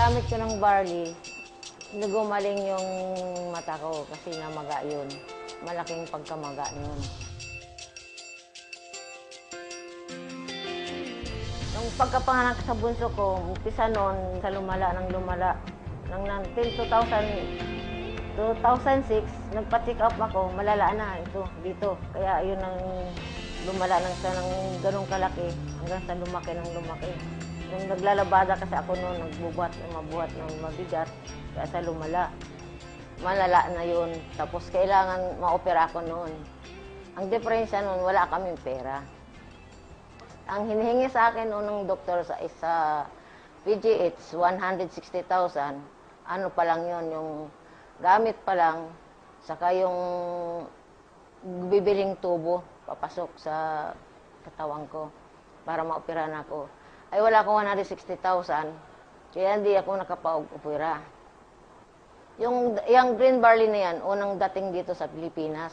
paggamit ko ng barley, nagumaling yung mata ko kasi namaga yun. Malaking pagkamaga nun. Nung pagkapanganak sa bunso ko, umpisa noon sa lumala ng lumala. Until 2006, nagpa-check up ako, malala na ito, dito. Kaya yun ang lumala ng ganong kalaki hanggang sa lumaki ng lumaki. Nung naglalabada kasi ako noon, mabuhat ng mabigat, kaya sa lumala. Malala na yun. Tapos kailangan ma-opera ako noon. Ang diferensya noon, wala kaming pera. Ang hinihingi sa akin noon ng doktor sa isa PGH, 160,000. Ano pa lang yun, yung gamit pa lang, saka yung bibiling tubo, papasok sa katawan ko para ma-opera na ako. Ay wala akong 160,000, kaya hindi ako nakapa-opera. Yung green barley na yan, unang dating dito sa Pilipinas.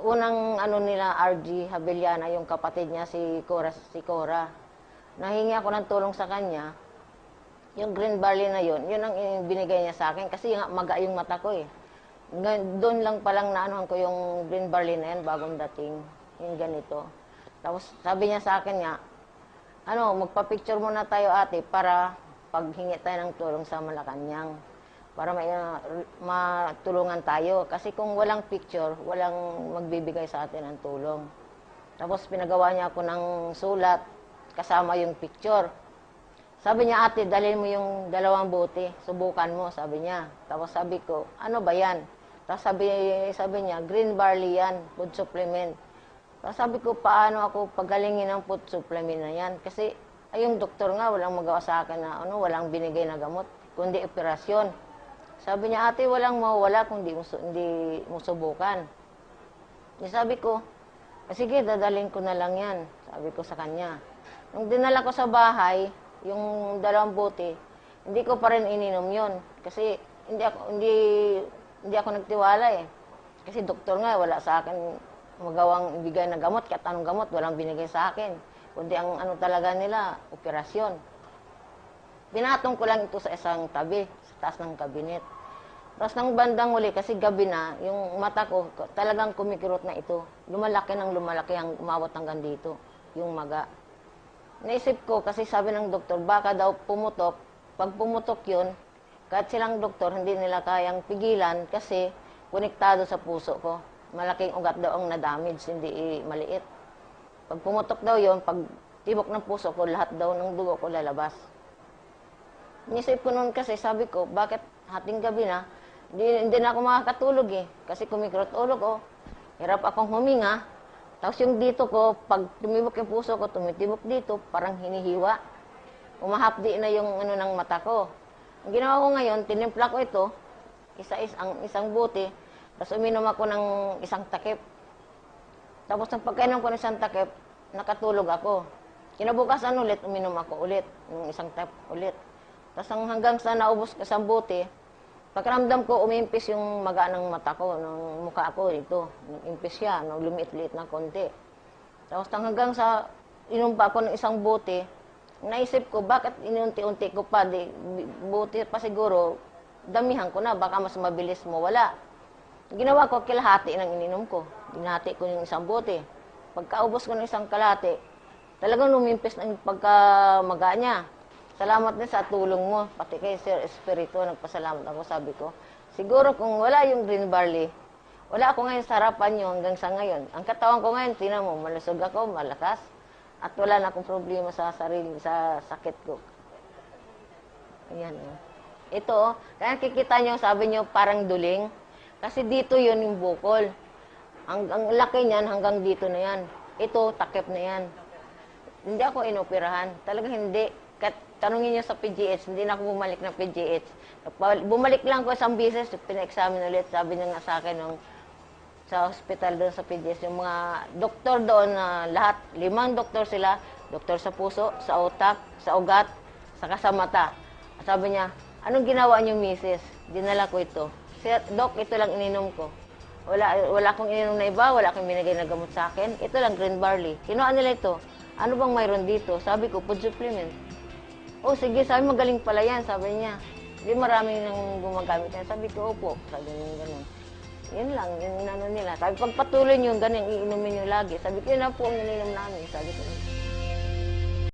Unang nila, RG Habeliana, yung kapatid niya, si Cora. Nahingi ako ng tulong sa kanya. Yung green barley na yun ang binigay niya sa akin. Kasi maga yung mata ko eh. Doon lang palang naanuhan ko yung green barley na yan, bagong dating. Yung ganito. Tapos sabi niya sa akin nga, magpa-picture muna tayo ate para paghingi tayo ng tulong sa Malacanang. Para matulungan tayo. Kasi kung walang picture, walang magbibigay sa atin ng tulong. Tapos pinagawa niya ako ng sulat, kasama yung picture. Sabi niya, ate, dalhin mo yung 2 bote, subukan mo, sabi niya. Tapos sabi ko, ano ba yan? Tapos sabi niya, green barley yan, food supplement. Tapos sabi ko, paano ako pagalingin ng food supplement na yan? Kasi yung doktor nga, walang magawa sa akin na walang binigay na gamot, kundi operasyon. Sabi niya, ate, walang mawawala kung hindi mo subukan. Sabi ko, sige, dadalhin ko na lang yan. Sabi ko sa kanya. Nung dinala ko sa bahay, yung 2 bote, hindi ko pa rin ininom yun. Kasi hindi ako nagtiwala eh. Kasi doktor nga, wala sa akin magawang ibigay na gamot. Kahit anong gamot, walang binigay sa akin. Kundi ang talaga nila, operasyon. Binatong ko lang ito sa isang tabi, sa taas ng kabinet. Tapos nang bandang uli, kasi gabi na, yung mata ko, talagang kumikirot na ito. Lumalaki ng lumalaki, ang umawat hanggang dito, yung maga. Naisip ko, kasi sabi ng doktor, baka daw pumutok. Pag pumutok yun, kahit silang doktor, hindi nila kayang pigilan kasi konektado sa puso ko. Malaking ugat daw ang na-damage, hindi maliit. Pag pumutok daw yun, pag tibok ng puso ko, lahat daw ng dugo ko lalabas. Nisip ko noon kasi, sabi ko, bakit hating gabi na, hindi na ako makakatulog eh. Kasi kumikirot ulo ko, hirap akong huminga. Tapos yung dito ko, pag tumibok yung puso ko, tumitibok dito, parang hinihiwa. Umahapdi na yung ng mata ko. Ang ginawa ko ngayon, tinimpla ko ito, isang bote, tapos uminom ako ng isang takip. Tapos nang pagkainom ko ng isang takip, nakatulog ako. Kinabukasan ulit, uminom ako ulit, ng isang takip ulit. Tapos hanggang sa naubos ko isang bote, pagkaramdam ko, umimpis yung maga ng mata ko, ng mukha ko, ito. Impis siya, lumiit-liit na konti. Tapos hanggang sa inom pa ako ng isang bote, naisip ko, bakit inunti-unti ko pa, bote pa siguro, damihan ko na, baka mas mabilis mo, wala. Ginawa ko, kilahati ng ininom ko. Ginahati ko yung isang bote. Pagkaubos ko ng isang kalahati, talagang lumimpis na yung pagkamaga niya. Salamat din sa tulong mo, pati kay Sir Espiritu, nagpasalamat ako, sabi ko. Siguro kung wala yung green barley, wala ako ngayon sa harapan nyo hanggang sa ngayon. Ang katawan ko ngayon, tinan mo, malusog ako, malakas, at wala na akong problema sa sarili, sa sakit ko. Ayan. Ito, kaya kikita nyo, sabi nyo, parang duling. Kasi dito yun yung bukol. Ang laki niyan, hanggang dito na yan. Ito, takip na yan. Hindi ako inoperahan. Talagang hindi. Tanungin niyo sa PGH, hindi na ako bumalik ng PGH. Bumalik lang ko isang beses, pina-examine ulit. Sabi niya nga sa akin, sa hospital doon sa PGH, yung mga doktor doon, lahat, 5 doktor sila, doktor sa puso, sa utak, sa ugat, saka sa mata. Sabi niya, anong ginawa niyo, misis? Dinala ko ito. Dok, ito lang ininom ko. Wala akong ininom na iba, wala akong binigay na gamot sa akin. Ito lang, green barley. Kinuha nila ito. Ano bang mayroon dito? Sabi ko, food supplement. Oh, sige, sabi, magaling pala yan, sabi niya. Di maraming nang gumagamit yan. Sabi ko, opo, sabi niya ganun. Yun lang, yung ano nila. Sabi, pagpatuloy nyo, ganun, iinumin nyo lagi. Sabi ko, yun na po ang ininom namin. Sabi ko,